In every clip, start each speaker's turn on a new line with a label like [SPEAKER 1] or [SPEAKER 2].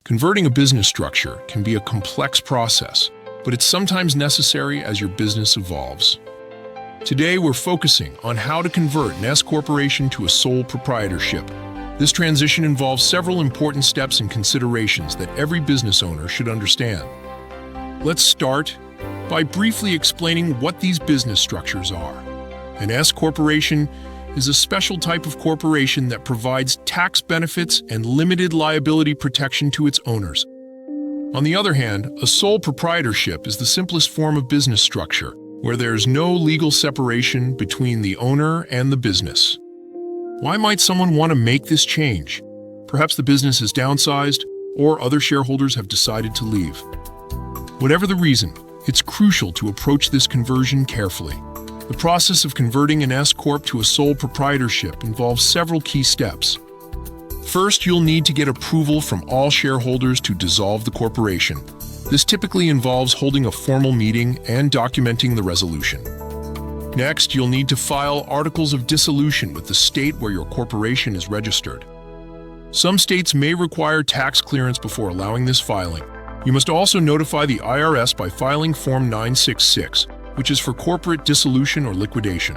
[SPEAKER 1] Converting a business structure can be a complex process, but it's sometimes necessary as your business evolves. Today, we're focusing on how to convert an S corporation to a sole proprietorship. This transition involves several important steps and considerations that every business owner should understand. Let's start by briefly explaining what these business structures are. An S corporation is a special type of corporation that provides tax benefits and limited liability protection to its owners. On the other hand, a sole proprietorship is the simplest form of business structure, where there's no legal separation between the owner and the business. Why might someone want to make this change? Perhaps the business is downsized, or other shareholders have decided to leave. Whatever the reason, it's crucial to approach this conversion carefully. The process of converting an S Corp to a sole proprietorship involves several key steps. First, you'll need to get approval from all shareholders to dissolve the corporation. This typically involves holding a formal meeting and documenting the resolution. Next, you'll need to file articles of dissolution with the state where your corporation is registered. Some states may require tax clearance before allowing this filing. You must also notify the IRS by filing Form 966, which is for corporate dissolution or liquidation.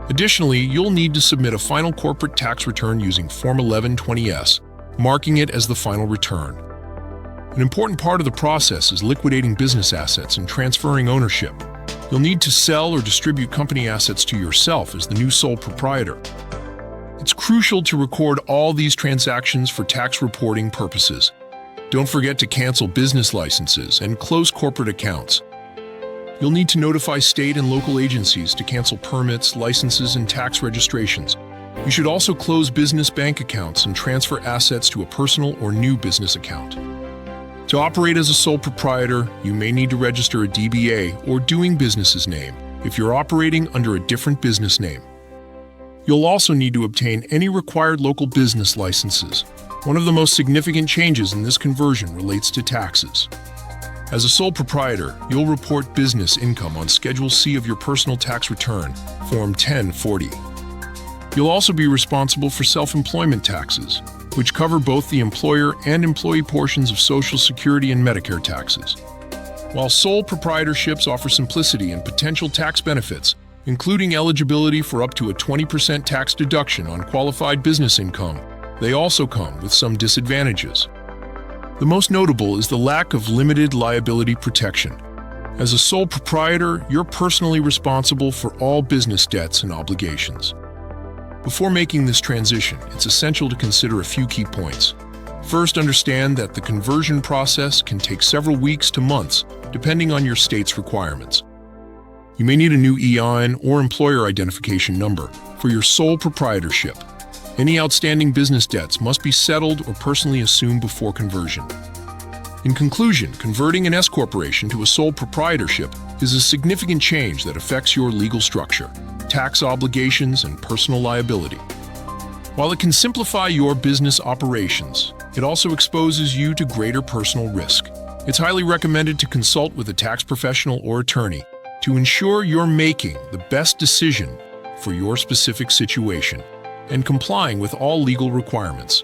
[SPEAKER 1] Additionally, you'll need to submit a final corporate tax return using Form 1120-S, marking it as the final return. An important part of the process is liquidating business assets and transferring ownership. You'll need to sell or distribute company assets to yourself as the new sole proprietor. It's crucial to record all these transactions for tax reporting purposes. Don't forget to cancel business licenses and close corporate accounts. You'll need to notify state and local agencies to cancel permits, licenses, and tax registrations. You should also close business bank accounts and transfer assets to a personal or new business account. To operate as a sole proprietor, you may need to register a DBA or doing business's name if you're operating under a different business name. You'll also need to obtain any required local business licenses. One of the most significant changes in this conversion relates to taxes. As a sole proprietor, you'll report business income on Schedule C of your personal tax return, Form 1040. You'll also be responsible for self-employment taxes, which cover both the employer and employee portions of Social Security and Medicare taxes. While sole proprietorships offer simplicity and potential tax benefits, including eligibility for up to a 20% tax deduction on qualified business income, they also come with some disadvantages. The most notable is the lack of limited liability protection. As a sole proprietor, you're personally responsible for all business debts and obligations. Before making this transition, it's essential to consider a few key points. First, understand that the conversion process can take several weeks to months, depending on your state's requirements. You may need a new EIN or employer identification number for your sole proprietorship. Any outstanding business debts must be settled or personally assumed before conversion. In conclusion, converting an S corporation to a sole proprietorship is a significant change that affects your legal structure, tax obligations, and personal liability. While it can simplify your business operations, it also exposes you to greater personal risk. It's highly recommended to consult with a tax professional or attorney to ensure you're making the best decision for your specific situation and complying with all legal requirements.